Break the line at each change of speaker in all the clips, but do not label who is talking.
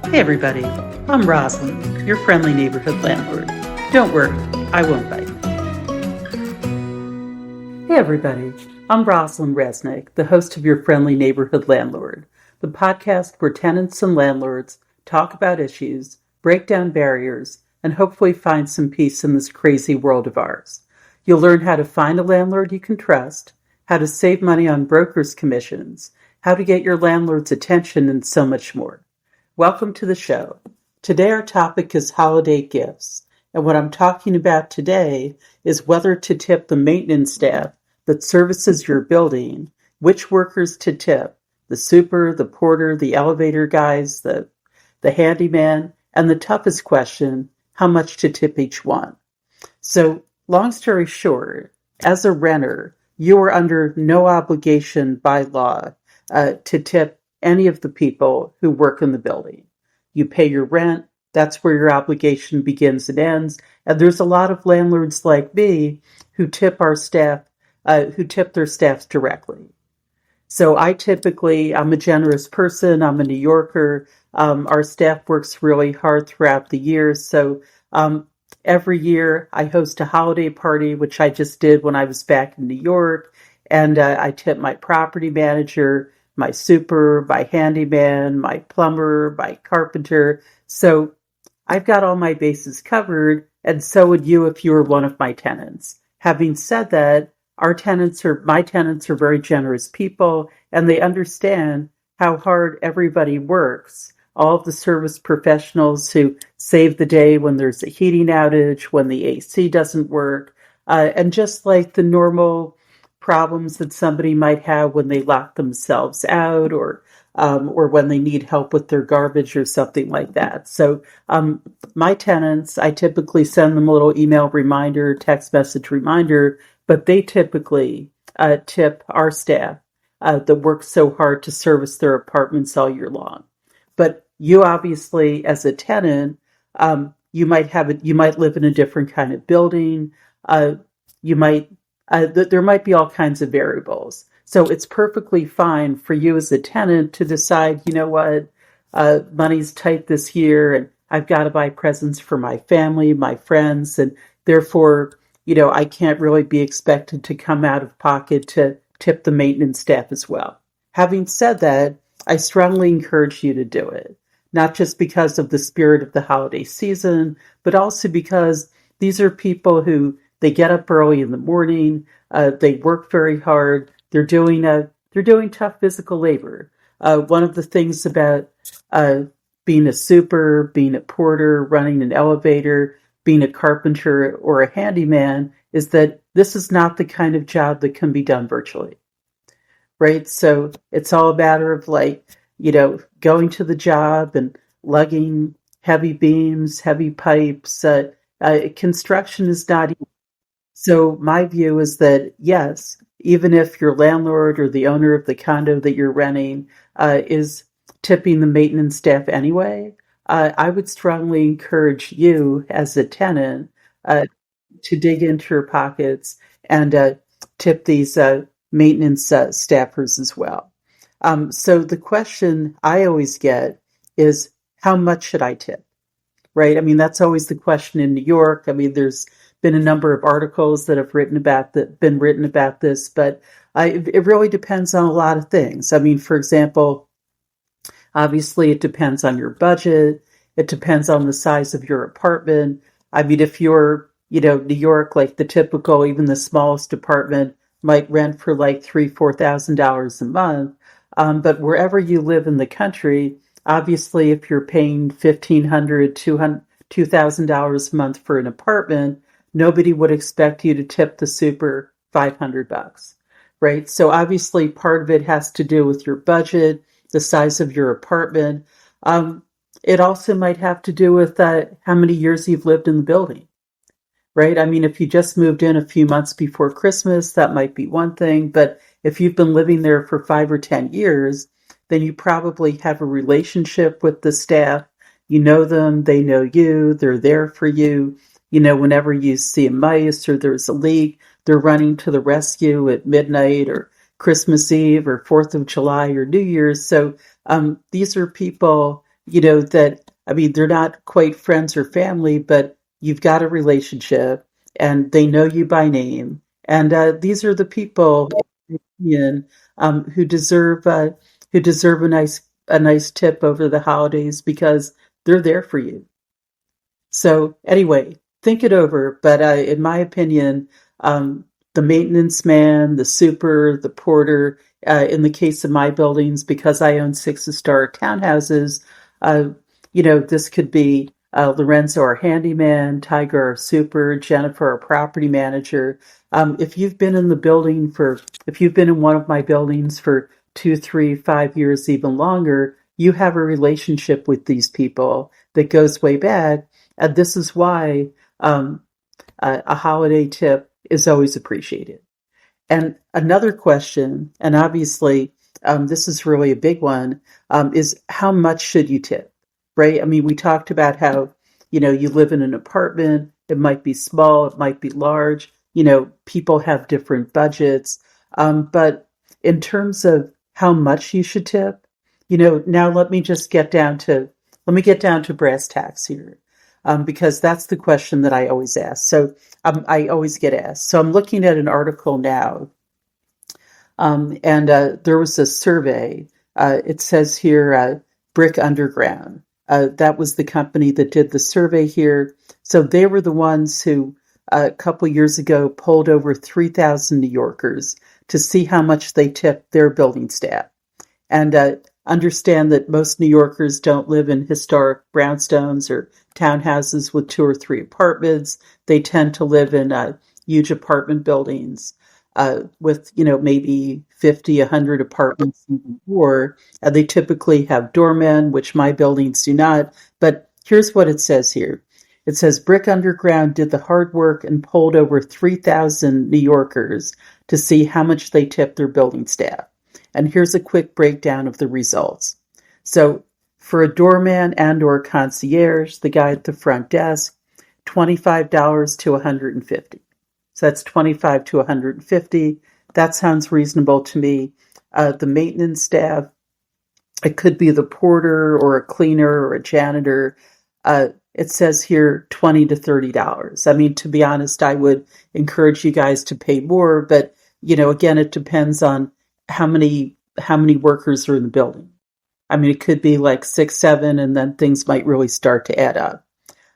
Hey everybody, I'm Rosalind, your friendly neighborhood landlord. Don't worry, I won't bite. Hey everybody, I'm Rosalind Resnick, the host of Your Friendly Neighborhood Landlord, the podcast where tenants and landlords talk about issues, break down barriers, and hopefully find some peace in this crazy world of ours. You'll learn how to find a landlord you can trust, how to save money on brokers' commissions, how to get your landlord's attention, and so much more. Welcome to the show. Today our topic is holiday gifts, and what I'm talking about today is whether to tip the maintenance staff that services your building, which workers to tip, the super, the porter, the elevator guys, the handyman, and the toughest question, how much to tip each one. So, long story short, as a renter, you are under no obligation by law to tip any of the people who work in the building. You pay your rent, that's where your obligation begins and ends. And there's a lot of landlords like me who tip our staff, who tip their staffs directly. So I'm a generous person. I'm a New Yorker. Our staff works really hard throughout the year. So every year I host a holiday party, which I just did when I was back in New York. And I tip my property manager, my super, my handyman, my plumber, my carpenter. So I've got all my bases covered, and so would you if you were one of my tenants. Having said that, my tenants are very generous people, and they understand how hard everybody works. All of the service professionals who save the day when there's a heating outage, when the AC doesn't work, and just like the normal problems that somebody might have when they lock themselves out or when they need help with their garbage or something like that. So my tenants, I typically send them a little email reminder, text message reminder, but they typically tip our staff that works so hard to service their apartments all year long. But you obviously, as a tenant, you might live in a different kind of building. There might be all kinds of variables. So it's perfectly fine for you as a tenant to decide, you know what, money's tight this year and I've got to buy presents for my family, my friends, and therefore, I can't really be expected to come out of pocket to tip the maintenance staff as well. Having said that, I strongly encourage you to do it, not just because of the spirit of the holiday season, but also because these are people who they get up early in the morning. They work very hard. They're doing tough physical labor. One of the things about being a super, being a porter, running an elevator, being a carpenter or a handyman is that this is not the kind of job that can be done virtually, right? So it's all a matter of going to the job and lugging heavy beams, heavy pipes. Construction is not easy. So my view is that, yes, even if your landlord or the owner of the condo that you're renting is tipping the maintenance staff anyway, I would strongly encourage you as a tenant to dig into your pockets and tip these maintenance staffers as well. So the question I always get is, how much should I tip? Right? I mean, that's always the question in New York. I mean, there's been a number of articles that have been written about this, but it really depends on a lot of things. I mean, for example, obviously it depends on your budget. It depends on the size of your apartment. I mean, if you're, New York, like the typical, even the smallest apartment might rent for like $3,000-$4,000 a month. But wherever you live in the country, obviously, if you're paying $1,500, $2,000 a month for an apartment, nobody would expect you to tip the super $500, right? So obviously part of it has to do with your budget, the size of your apartment. It also might have to do with how many years you've lived in the building, right? I mean, if you just moved in a few months before Christmas, that might be one thing. But if you've been living there for 5 or 10 years, then you probably have a relationship with the staff. You know them, they know you, they're there for you. Whenever you see a mice or there's a leak, they're running to the rescue at midnight or Christmas Eve or 4th of July or New Year's. So these are people that, I mean, they're not quite friends or family, but you've got a relationship and they know you by name. And these are the people in, who deserve a nice tip over the holidays because they're there for you. So anyway, think it over. But in my opinion, um, the maintenance man, the super, the porter, in the case of my buildings, because I own six-star townhouses, uh, this could be Lorenzo, our handyman, Tiger, our super, Jennifer, our property manager. If you've been in one of my buildings for 2, 3, 5 years, even longer, you have a relationship with these people that goes way back. And this is why um, a holiday tip is always appreciated. And another question, and obviously this is really a big one, is how much should you tip, right? I mean, we talked about how, you live in an apartment, it might be small, it might be large, people have different budgets. But in terms of how much you should tip, now let me get down to brass tacks here. Because that's the question that I always ask. So I always get asked. So I'm looking at an article now, and there was a survey. It says here, Brick Underground. That was the company that did the survey here. So they were the ones who, a couple years ago, polled over 3,000 New Yorkers to see how much they tipped their building staff. And understand that most New Yorkers don't live in historic brownstones or townhouses with 2 or 3 apartments. They tend to live in huge apartment buildings with, maybe 50, 100 apartments even more. They typically have doormen, which my buildings do not. But here's what it says here. It says Brick Underground did the hard work and polled over 3,000 New Yorkers to see how much they tipped their building staff. And here's a quick breakdown of the results. So for a doorman and or concierge, the guy at the front desk, $25 to $150. So that's 25 to 150. That sounds reasonable to me. The maintenance staff, it could be the porter or a cleaner or a janitor. It says here $20 to $30. I mean, to be honest, I would encourage you guys to pay more, but again, it depends on how many workers are in the building. I mean, it could be like 6, 7, and then things might really start to add up.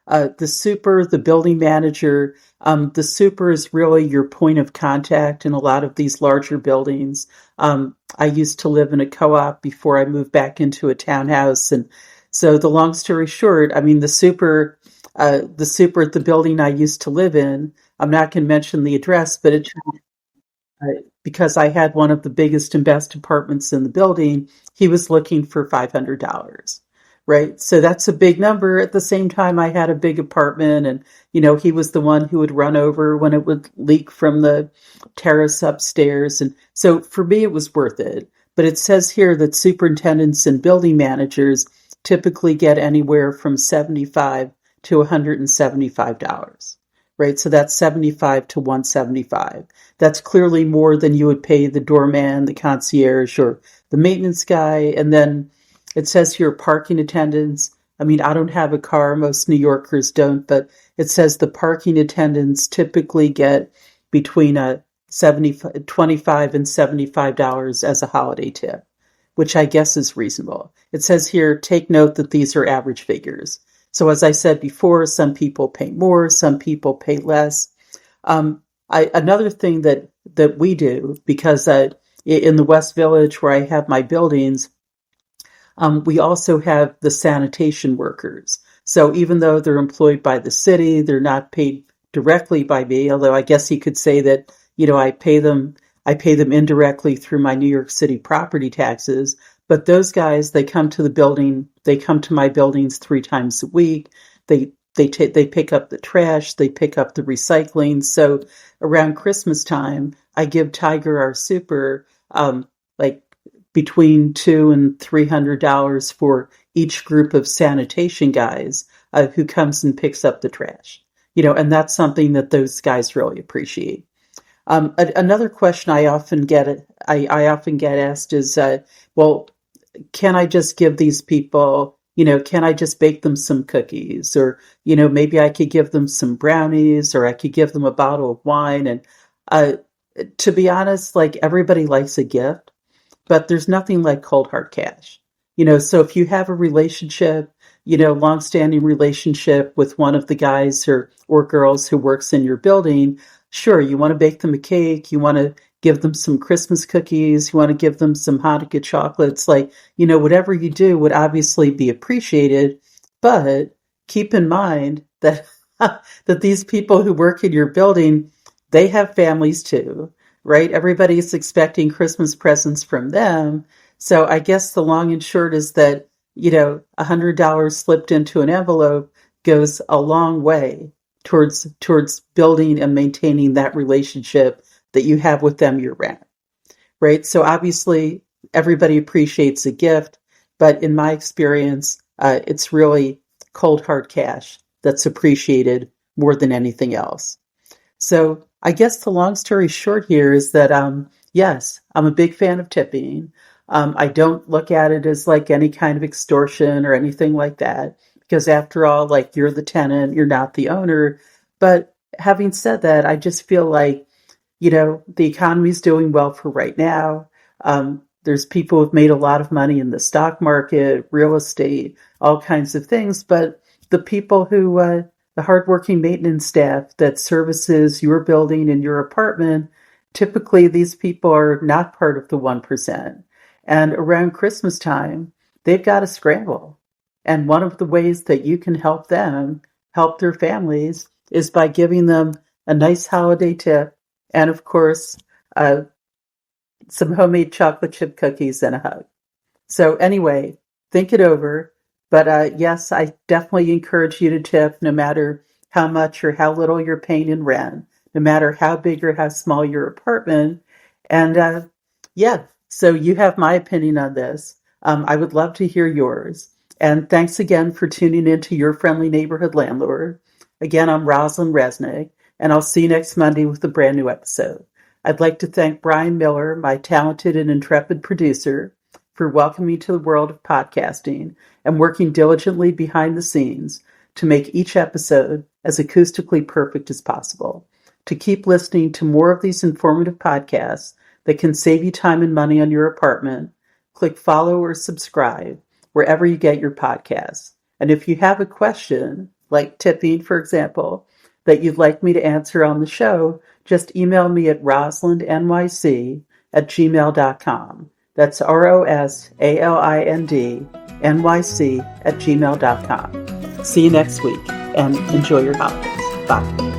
The super, the building manager, the super is really your point of contact in a lot of these larger buildings. I used to live in a co-op before I moved back into a townhouse. And so the long story short, I mean, the super at the building I used to live in, I'm not going to mention the address, but because I had one of the biggest and best apartments in the building, he was looking for $500, right? So that's a big number. At the same time, I had a big apartment and, he was the one who would run over when it would leak from the terrace upstairs. And so for me, it was worth it. But it says here that superintendents and building managers typically get anywhere from $75 to $175. Right, so that's 75 to 175. That's clearly more than you would pay the doorman, the concierge, or the maintenance guy. And then it says here parking attendants. I mean, I don't have a car. Most New Yorkers don't, but it says the parking attendants typically get between 25 and $75 as a holiday tip, which I guess is reasonable. It says here, take note that these are average figures. So as I said before, some people pay more, some people pay less. Another thing that we do, because in the West Village where I have my buildings, we also have the sanitation workers. So even though they're employed by the city, they're not paid directly by me, although I guess you could say that, I pay them indirectly through my New York City property taxes. But those guys, they come to my buildings 3 times a week. They pick up the trash, they pick up the recycling. So around Christmas time, I give Tiger, our super, like between $200 and $300 for each group of sanitation guys who comes and picks up the trash. And that's something that those guys really appreciate. Another question I often get asked is, well, can I just give these people can I just bake them some cookies? Or, maybe I could give them some brownies, or I could give them a bottle of wine. And uh, to be honest, like, everybody likes a gift, but there's nothing like cold hard cash. So if you have a relationship, longstanding relationship with one of the guys or girls who works in your building, sure, you want to bake them a cake, you want to give them some Christmas cookies, you want to give them some Hanukkah chocolates, like, whatever you do would obviously be appreciated, but keep in mind that that these people who work in your building, they have families too, right? Everybody's expecting Christmas presents from them. So I guess the long and short is that, $100 slipped into an envelope goes a long way towards building and maintaining that relationship that you have with them year round, right? So obviously everybody appreciates a gift, but in my experience, it's really cold hard cash that's appreciated more than anything else. So I guess the long story short here is that, yes, I'm a big fan of tipping. I don't look at it as like any kind of extortion or anything like that, because after all, like, you're the tenant, you're not the owner. But having said that, I just feel like, the economy's doing well for right now. There's people who've made a lot of money in the stock market, real estate, all kinds of things. But the people who, the hardworking maintenance staff that services your building and your apartment, typically these people are not part of the 1%. And around Christmas time, they've got to scramble. And one of the ways that you can help them help their families is by giving them a nice holiday tip. And of course, some homemade chocolate chip cookies and a hug. So anyway, think it over. But yes, I definitely encourage you to tip, no matter how much or how little you're paying in rent, no matter how big or how small your apartment. And yeah, so you have my opinion on this. I would love to hear yours. And thanks again for tuning in to Your Friendly Neighborhood Landlord. Again, I'm Rosalind Resnick, and I'll see you next Monday with a brand new episode. I'd like to thank Brian Miller, my talented and intrepid producer, for welcoming me to the world of podcasting and working diligently behind the scenes to make each episode as acoustically perfect as possible. To keep listening to more of these informative podcasts that can save you time and money on your apartment, click follow or subscribe wherever you get your podcasts. And if you have a question, like tipping, for example, that you'd like me to answer on the show, just email me at rosalindnyc@gmail.com. That's ROSALINDNYC@gmail.com. See you next week and enjoy your holidays. Bye.